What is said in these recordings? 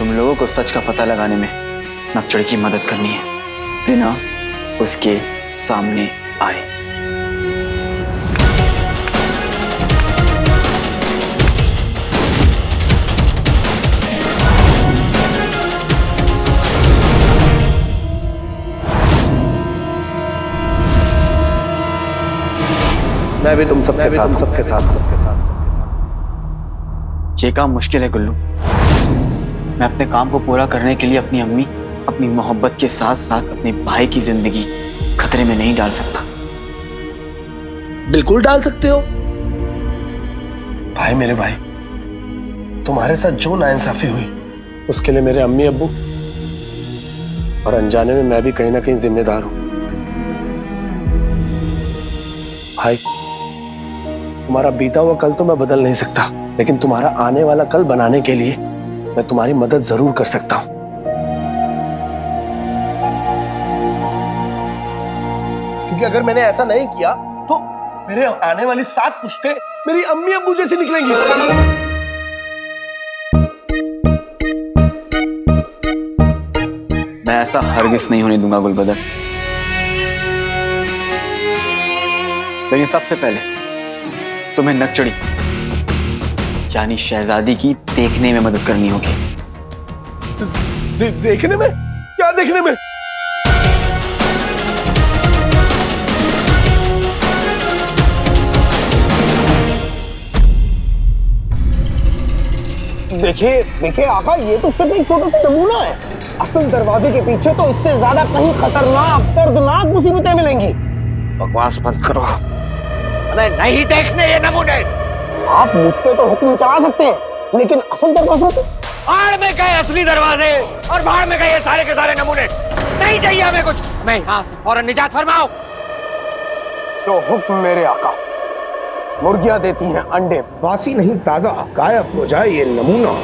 तुम लोगों को सच का पता लगाने में नक्चड़ की मदद करनी है बिना उसके सामने आए। मैं भी तुम सबके साथ। ये काम मुश्किल है गुल्लू। मैं अपने काम को पूरा करने के लिए अपनी अम्मी, अपनी मोहब्बत के साथ साथ अपने भाई की जिंदगी खतरे में नहीं डाल सकता। बिल्कुल डाल सकते हो भाई। मेरे भाई, तुम्हारे साथ जो नाइंसाफी हुई उसके लिए मेरे अम्मी अब्बू और अनजाने में मैं भी कहीं ना कहीं जिम्मेदार हूं। भाई, तुम्हारा बीता हुआ कल तो मैं बदल नहीं सकता, लेकिन तुम्हारा आने वाला कल बनाने के लिए मैं तुम्हारी मदद जरूर कर सकता हूं। क्योंकि अगर मैंने ऐसा नहीं किया तो मेरे आने वाली 7 पुश्तें मेरी अम्मी अब्बू जैसी निकलेंगी। मैं ऐसा हरगिज नहीं होने दूंगा गुलबदर। लेकिन सबसे पहले तुम्हें नक्चड़ी यानी शहजादी की देखने में मदद करनी होगी। देखने में? क्या देखने में? देखिए आका, ये तो सिर्फ एक छोटा सा नमूना है। असल दरवाजे के पीछे तो इससे ज्यादा कहीं खतरनाक दर्दनाक मुसीबतें मिलेंगी। बकवास मत करो, हमें नहीं देखने ये नमूने। आप मुझ पे तो हुक्म चला सकते हैं, लेकिन असल दरवाजों पे भाड़ में गए असली दरवाजे और भाड़ में गए ये सारे के सारे नमूने। नहीं चाहिए हमें कुछ, हमें यहाँ से फौरन निजात फरमाओ। तो हुक्म मेरे आका। मुर्गियां देती हैं अंडे, बासी नहीं ताजा, गायब हो जाए ये नमूना।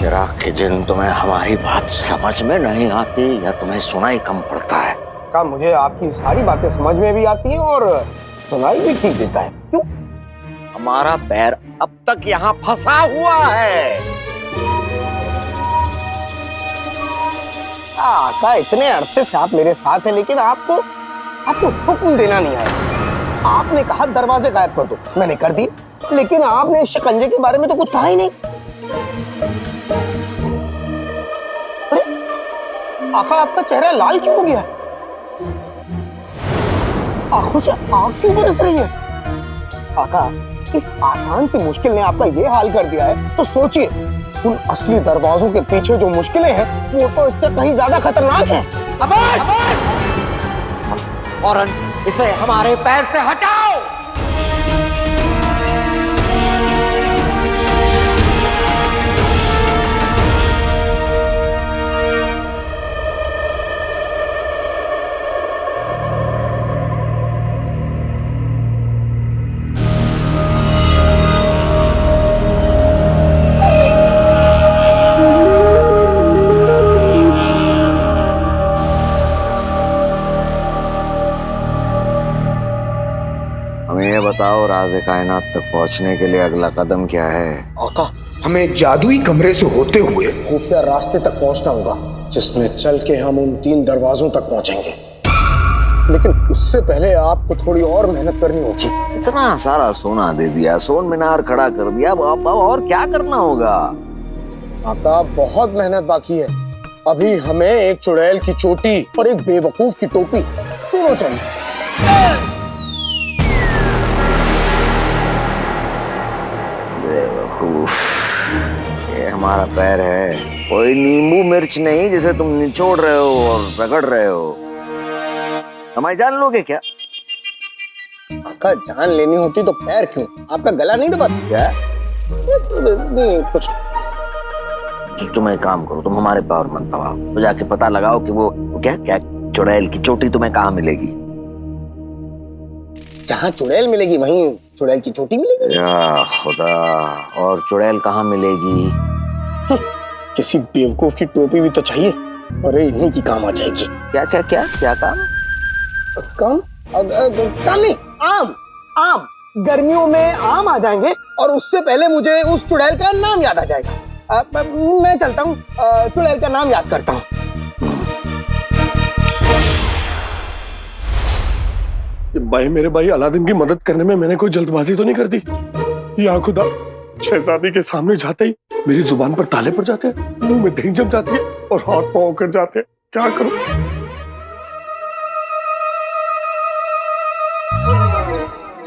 चिराग के जिन, तुम्हें हमारी बात समझ में नहीं आती या तुम्हें सुनाई कम पड़ता है? का मुझे आपकी सारी बातें समझ में भी आती हैं और सुनाई भी ठीक देता है। क्यों? हमारा पैर अब तक यहाँ फंसा हुआ है। आका, इतने अरसे से आप मेरे साथ हैं, लेकिन आपको हुक्म देना नहीं आया। आपने कहा दरवाजे गायब कर दो, मैंने कर दिए, लेकिन आपने शिकंजे के बारे में तो कुछ कहा ही नहीं। अरे आका, आपका चेहरा लाल क्यों हो गया? आंखों से आंख क्यों बरस रही है? आका, इस आसान सी मुश्किल ने आपका ये हाल कर दिया है, तो सोचिए उन असली दरवाजों के पीछे जो मुश्किलें हैं वो तो इससे कहीं ज्यादा खतरनाक हैं। फौरन इसे हमारे पैर से हटाओ। बताओ, राज़े कायनात तक पहुंचने के लिए अगला कदम क्या है? आका, हमें जादुई कमरे से होते हुए खुफिया रास्ते तक पहुंचना होगा, जिसमें चल के हम उन 3 दरवाजों तक पहुंचेंगे। लेकिन उससे पहले आपको थोड़ी और मेहनत करनी होगी। इतना सारा सोना दे दिया, सोन मीनार खड़ा कर दिया, अब और क्या करना होगा? आका, बहुत मेहनत बाकी है। अभी हमें एक चुड़ैल की चोटी और एक बेवकूफ की टोपी दोनों चाहिए। ये हमारा पैर है, कोई नींबू मिर्च नहीं जिसे तुम निचोड़ रहे हो और रगड़ रहे हो। हमारी जान लोगे क्या? आका, जान लेनी होती तो पैर क्यों? आपका गला नहीं दबाता क्या? नहीं, कुछ तुम एक काम करो, तुम हमारे पावर मत दबाओ, तो जाके पता लगाओ कि वो क्या क्या चुड़ैल की चोटी तुम्हें कहाँ मिलेगी। जहाँ चुड़ैल मिलेगी वहीं चुड़ैल की चोटी मिलेगी। या खुदा, और चुड़ैल कहाँ मिलेगी? किसी बेवकूफ की टोपी भी तो चाहिए, अरे इन्हीं की काम आ जाएगी। क्या क्या क्या क्या काम? काम काम नहीं, आम आम। गर्मियों में आम आ जाएंगे और उससे पहले मुझे उस चुड़ैल का नाम याद आ जाएगा। मैं चलता हूँ, चुड़ैल का नाम याद करता हूँ। भाई मेरे भाई, अलादीन की मदद करने में मैंने कोई जल्दबाजी तो नहीं कर दी? या खुदा, शहजादी के सामने जाते ही मेरी जुबान पर ताले पड़ जाते हैं, मुंह में दही जम जाती है और हाथ पांव कर जाते हैं। क्या करूं?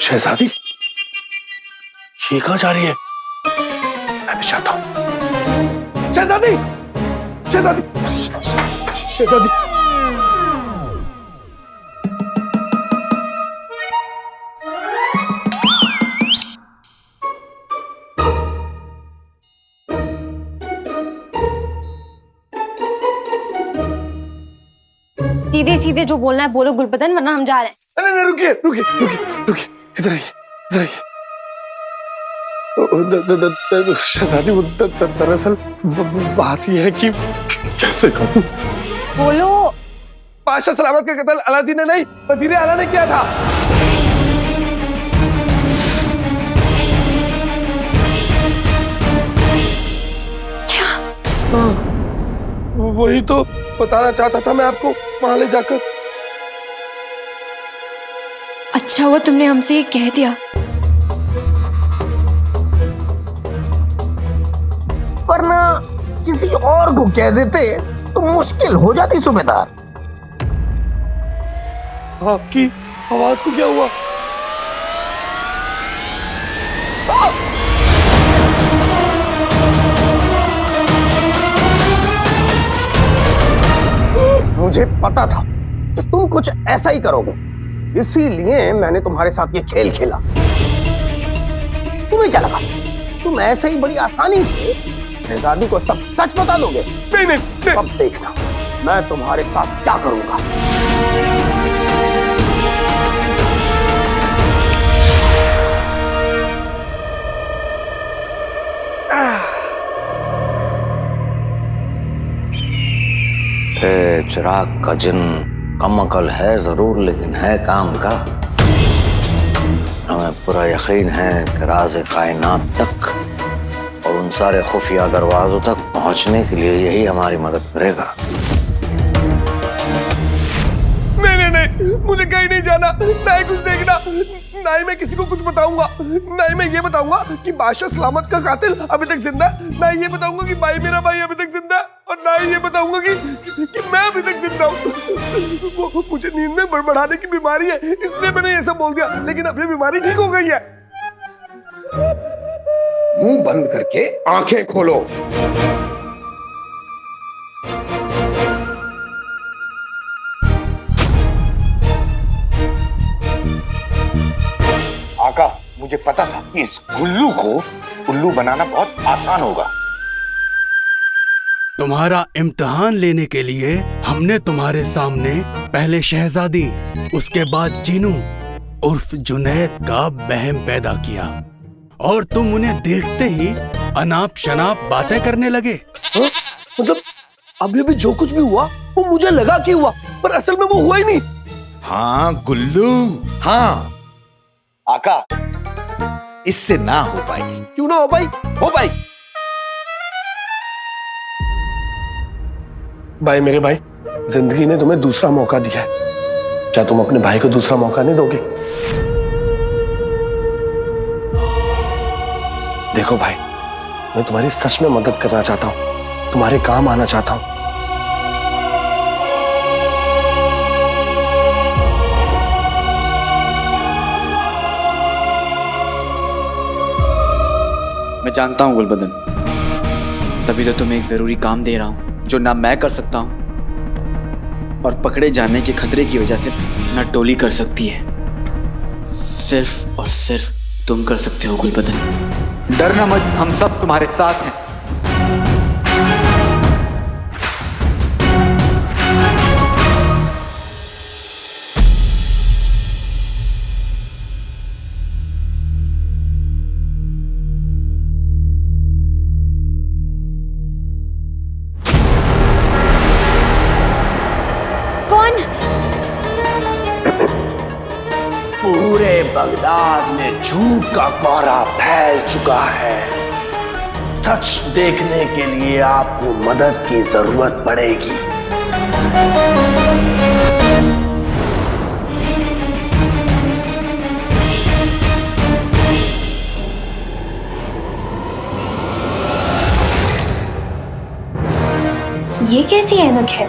शहजादी, ये कहां जा रही है? मैं भी चाहता हूं। शहजादी, शहजादी, शहजादी। सीधे सीधे जो बोलना है बोलो गुलबदन, वरना हम जा रहे हैं। नहीं नहीं, रुकिए रुकिए रुकिए रुकिए, इधर आइए, इधर आइए। शहजादी, वो दरअसल बात यह है कि कैसे कहूं? बोलो। बादशाह सलामत का कत्ल अलादीन ने नहीं, वजीर आला ने किया था। क्या? हाँ, वही तो बताना चाहता था मैं आपको, वहां ले जाकर। अच्छा हुआ तुमने हमसे ये कह दिया। वरना किसी और को कह देते तो मुश्किल हो जाती सूबेदार। आपकी आवाज को क्या हुआ? मुझे पता था कि तुम कुछ ऐसा ही करोगे, इसीलिए मैंने तुम्हारे साथ ये खेल खेला। तुम्हें क्या लगा तुम ऐसे ही बड़ी आसानी से शहजादी को सब सच बता दोगे? नहीं नहीं, नहीं। अब देखना मैं तुम्हारे साथ क्या करूंगा। चिराग का जिन कम अकल है जरूर, लेकिन है काम का। हमें पूरा यकीन है कि राज़ कायनात तक और उन सारे खुफिया दरवाजों तक पहुंचने के लिए यही हमारी मदद करेगा। नहीं नहीं नहीं, मुझे कहीं नहीं जाना, ना ही कुछ देखना, ना ही मैं किसी को कुछ बताऊंगा, ना ही मैं ये बताऊंगा कि बादशाह सलामत का कातिल अभी तक जिंदा है, ना ही ये बताऊंगा कि भाई मेरा भाई अभी तक जिंदा है, और ना ही ये बताऊंगा कि मैं अभी तक जिंदा हूँ। मुझे नींद में बड़बड़ाने की बीमारी है, इसलिए मैंने ये सब बोल दिया, लेकिन अब ये बीमारी ठीक हो गई है। मुंह बंद करके आंखें खोलो। आका, मुझे पता था कि इस गुल्लू को उल्लू बनाना बहुत आसान होगा। तुम्हारा इम्तिहान लेने के लिए हमने तुम्हारे सामने पहले शहजादी, उसके बाद जीनू उर्फ जुनैद का बहम पैदा किया, और तुम उन्हें देखते ही अनाप शनाप बातें करने लगे। मतलब अभी अभी जो कुछ भी हुआ वो मुझे लगा कि हुआ, पर असल में वो हुआ ही नहीं। हाँ गुल्लू, हाँ आका, इससे ना हो पाई। क्यों ना हो पाई? हो पाई। भाई मेरे भाई, जिंदगी ने तुम्हें दूसरा मौका दिया है, क्या तुम अपने भाई को दूसरा मौका नहीं दोगे? देखो भाई, मैं तुम्हारी सच में मदद करना चाहता हूं, तुम्हारे काम आना चाहता हूं। मैं जानता हूं गुलबदन, तभी तो तुम्हें एक जरूरी काम दे रहा हूं जो ना मैं कर सकता हूं और पकड़े जाने के खतरे की वजह से ना टोली कर सकती है। सिर्फ और सिर्फ तुम कर सकते हो गुलबदन। डरना मत, हम सब तुम्हारे साथ हैं। पूरे बगदाद में झूठ का कोहरा फैल चुका है। सच देखने के लिए आपको मदद की जरूरत पड़ेगी। ये कैसी ऐनक है?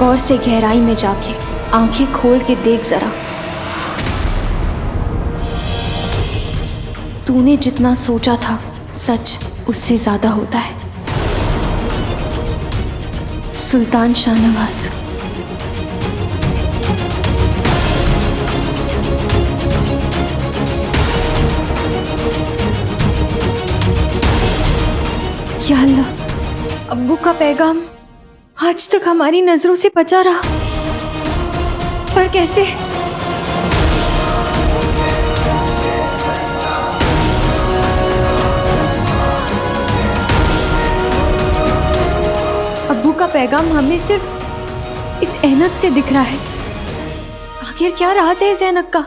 गौर से गहराई में जाके आंखें खोल के देख जरा। तूने जितना सोचा था सच उससे ज्यादा होता है। सुल्तान शाहनवाज। या अल्लाह, अब्बू का पैगाम आज तक हमारी नजरों से बचा रहा, पर कैसे? अब्बू का पैगाम हमें सिर्फ इस ऐनक से दिख रहा है। आखिर क्या राज है इस ऐनक का?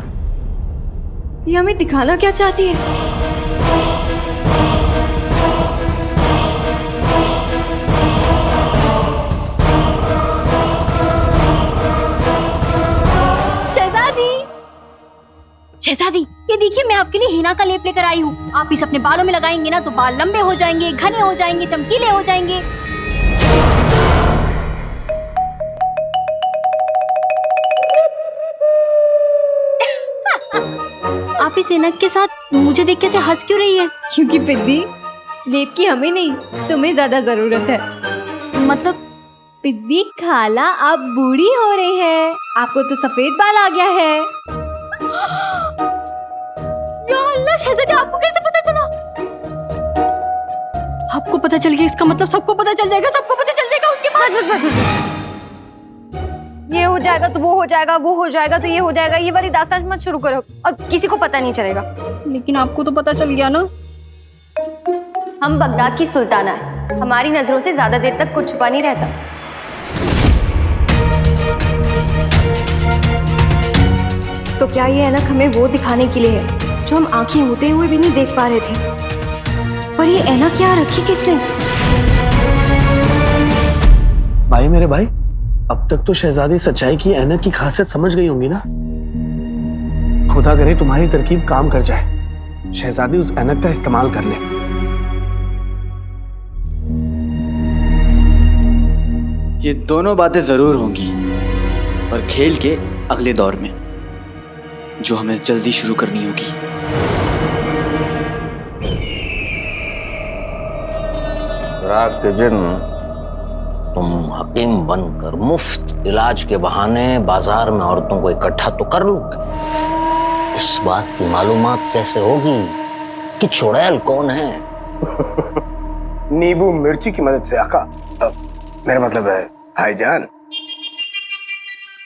ये हमें दिखाना क्या चाहती है? शहजादी, ये देखिए मैं आपके लिए हीना का लेप लेकर आई हूँ। आप इस अपने बालों में लगाएंगे ना तो बाल लंबे हो जाएंगे, घने हो जाएंगे, चमकीले हो जाएंगे। आप इस ऐनक के साथ मुझे देख के से हंस क्यों रही है? क्योंकि पिद्दी, लेप की हमें नहीं तुम्हें ज्यादा जरूरत है। मतलब पिद्दी खाला आप बूढ़ी हो रही है, आपको तो सफेद बाल आ गया है। या अल्लाह, शहजादी आपको कैसे पता चला? आपको पता चल गया, इसका मतलब सबको पता चल जाएगा, सबको पता चल जाएगा उसके बाद। ये हो जाएगा तो वो हो जाएगा, वो हो जाएगा तो ये हो जाएगा। ये वाली दास्तान मत शुरू करो और किसी को पता नहीं चलेगा। लेकिन आपको तो पता चल गया ना। हम बगदाद की सुल्ताना है, हमारी नजरों से ज्यादा देर तक कुछ छुपा नहीं रहता। तो क्या ये ऐनक हमें वो दिखाने के लिए है जो हम आंखें होते हुए भी नहीं देख पा रहे थे? पर ये ऐनक यहाँ रखी किसने? भाई मेरे भाई, अब तक तो शहजादी सच्चाई की ऐनक की खासियत समझ गई होंगी ना। खुदा करे तुम्हारी तरकीब काम कर जाए, शहजादी उस ऐनक का इस्तेमाल कर ले। ये दोनों बातें जरूर होंगी, और खेल के अगले दौर में जो हमें जल्दी शुरू करनी होगी। रात के दिन तुम हकीम बनकर मुफ्त इलाज के बहाने बाजार में औरतों को इकट्ठा तो कर लोगे। इस बात की मालूमात कैसे होगी कि चुड़ैल कौन है? नींबू मिर्ची की मदद से आका। मेरा मतलब है भाईजान।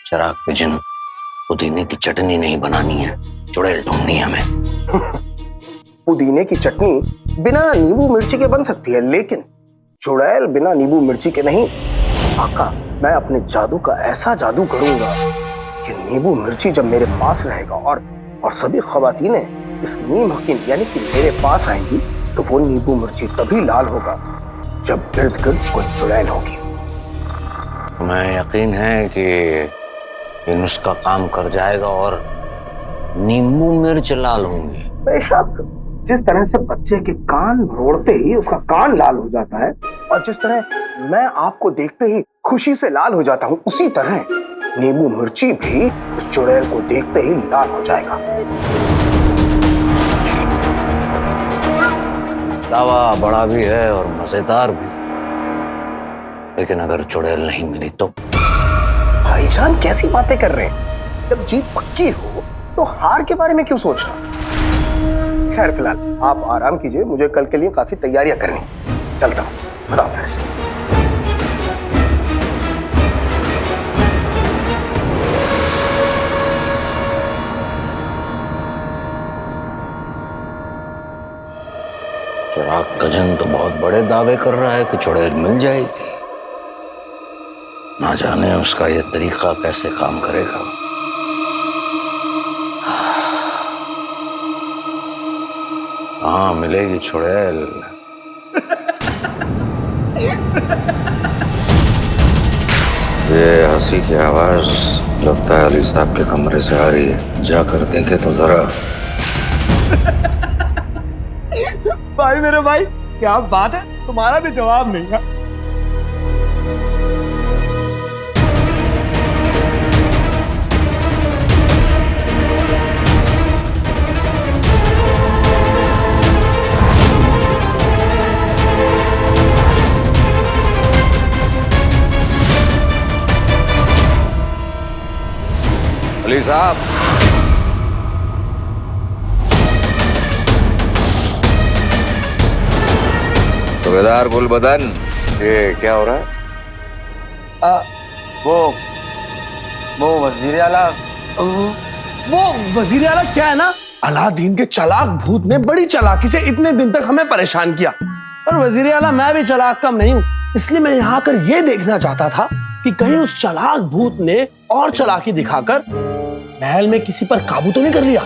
चिराग के जिन, पुदीने की चटनी नहीं बनानी है, चुड़ैल ढूंढनी है हमें। पुदीने की चटनी बिना नींबू मिर्ची के बन सकती है, लेकिन चुड़ैल बिना नींबू मिर्ची के नहीं। आका, मैं अपने जादू का ऐसा जादू करूंगा कि नींबू मिर्ची जब मेरे पास रहेगा और सभी खवातीनें इस नीम हकीम यानी कि मेरे पास आएंगी, तो वो नींबू मिर्ची तभी लाल होगा जब गिर्द गिर्द कोई चुड़ैल होगी। तुम्हें यकीन है कि ये नुस्खा काम कर जाएगा और नींबू मिर्च लाल होंगी? बेशक, जिस तरह से बच्चे के कान मरोड़ते ही उसका कान लाल हो जाता है और जिस तरह मैं आपको देखते ही खुशी से लाल हो जाता हूँ, उसी तरह नींबू मिर्ची भी उस चुड़ैल को देखते ही लाल हो जाएगा। दावा बड़ा भी है और मजेदार भी, लेकिन अगर चुड़ैल नहीं मिली तो? भाईजान कैसी बातें कर रहे हैं? जब जीत पक्की हो तो हार के बारे में क्यों सोचना? खैर फिलहाल आप आराम कीजिए, मुझे कल के लिए काफी तैयारियां करनी। चलता हूँ, खुदा हाफिज। चिराग गजन तो बहुत बड़े दावे कर रहा है कि चुड़ैल मिल जाएगी। ना जाने उसका ये तरीका कैसे काम करेगा। हाँ, मिलेगी चुड़ैल। ये हंसी की आवाज लगता है अली साहब के कमरे से आ रही है। जाकर देखे तो जरा। भाई मेरे भाई, क्या बात है, तुम्हारा भी जवाब नहीं है। अली साहब, सूबेदार गुलबदन, ये क्या हो रहा है? वो वजीर आला। वो वजीर आला क्या है ना, अलादीन के चालाक भूत ने बड़ी चालाकी से इतने दिन तक हमें परेशान किया। और वजीर आला, मैं भी चालाक कम नहीं हूँ, इसलिए मैं यहाँ आकर ये देखना चाहता था कि कहीं उस चालाक भूत ने और चालाकी दिखाकर महल में किसी पर काबू तो नहीं कर लिया।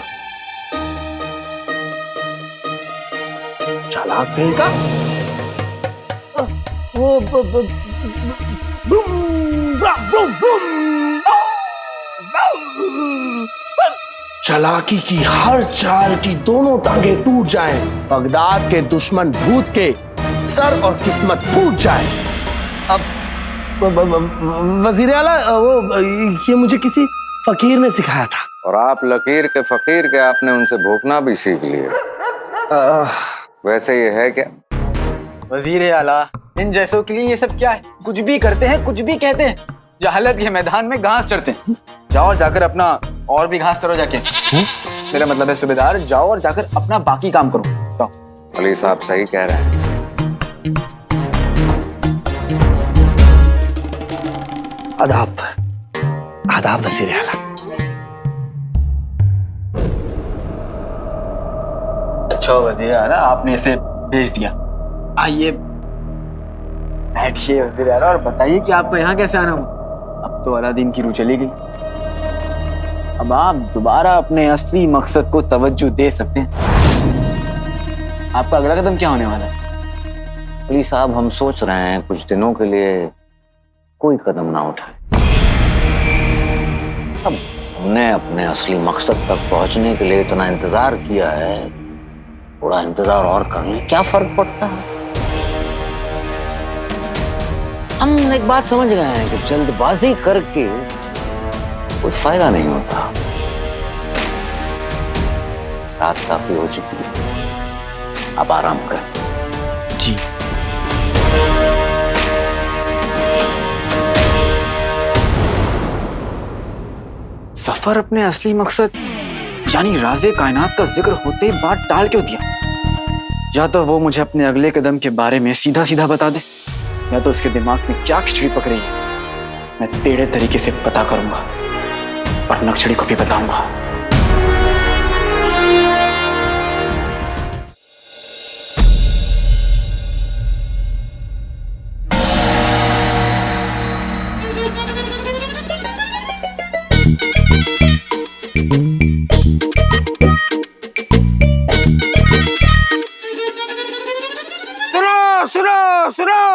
चालाक कहीं का वो चालाकी की हर चाल की दोनों टांगें टूट जाएं, बगदाद के दुश्मन भूत के सर और किस्मत फूट जाए। अब वजीर आला, वो ये मुझे किसी फकीर ने सिखाया था। और आप लकीर के फकीर के, आपने उनसे भोंकना भी सीख लिया। वैसे ये है क्या? वजीर आला, इन जैसों के लिए ये सब क्या है? कुछ भी करते हैं, कुछ भी कहते हैं। जहालत के मैदान में घास चढ़ते हैं। जाओ जाकर अपना और भी घास चढ़ो जाके। मेरा मतलब है सूबेदार, जाओ और जाकर अपना बाकी काम करो। जाओ। अली साहब सही कह रहे हैं। आदाब, आदाब वजीर आला। अच्छा वजीर आला, आपने इसे भेज दिया। आइए बैठिए वजीर आला और बताइए कि आपको यहाँ कैसे आना हुआ। अब तो अलादीन की रूह चली गई। अब आप दोबारा अपने असली मकसद को तवज्जो दे सकते हैं। आपका अगला कदम क्या होने वाला है? अली साहब, हम सोच रहे हैं कुछ दिनों के लिए कोई कदम ना उठाए। अब हमने अपने असली मकसद तक पहुंचने के लिए इतना इंतजार किया है, थोड़ा इंतजार और कर लें, क्या फर्क पड़ता है? हम एक बात समझ गए हैं कि जल्दबाजी करके कोई फायदा नहीं होता। रात काफी हो चुकी है, आप आराम करें। जी। सफर अपने असली मकसद यानी राज़े कायनात का जिक्र होते ही बात टाल क्यों दिया? या तो वो मुझे अपने अगले कदम के बारे में सीधा सीधा बता दे, या तो उसके दिमाग में क्या खिचड़ी पक रही है मैं टेढ़े तरीके से पता करूंगा और नक्शड़ी को भी बताऊंगा। सुनो,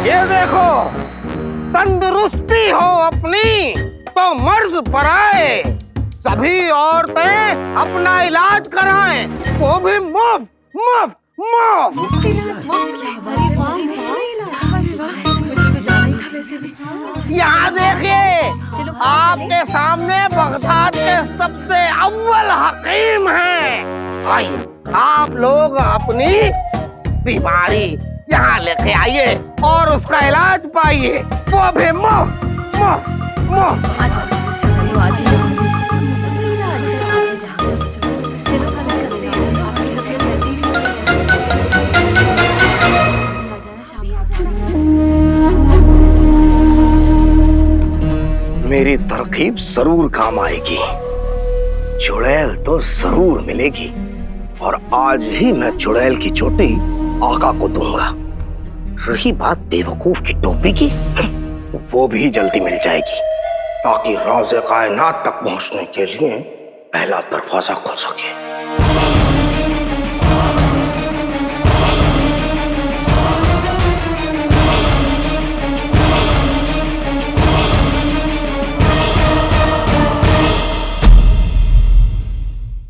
ये देखो, तंदुरुस्ती हो अपनी तो मर्ज पर आए, सभी औरतें अपना इलाज कराएं, वो भी मुफ्त मुफ्त मुफ्त। यहाँ देखिए, आपके सामने बगदाद के सबसे अव्वल हकीम हैं। आइए आप लोग अपनी बीमारी यहाँ लेके आइए और उसका इलाज पाइए, वो भी मुफ्त मुफ्त मुफ्त। मेरी तरकीब जरूर काम आएगी, चुड़ैल तो जरूर मिलेगी, और आज ही मैं चुड़ैल की चोटी आका को दूंगा। रही बात बेवकूफ की टोपी की, वो भी जल्दी मिल जाएगी, ताकि राज़े कायनात तक पहुंचने के लिए पहला दरवाजा खुल सके।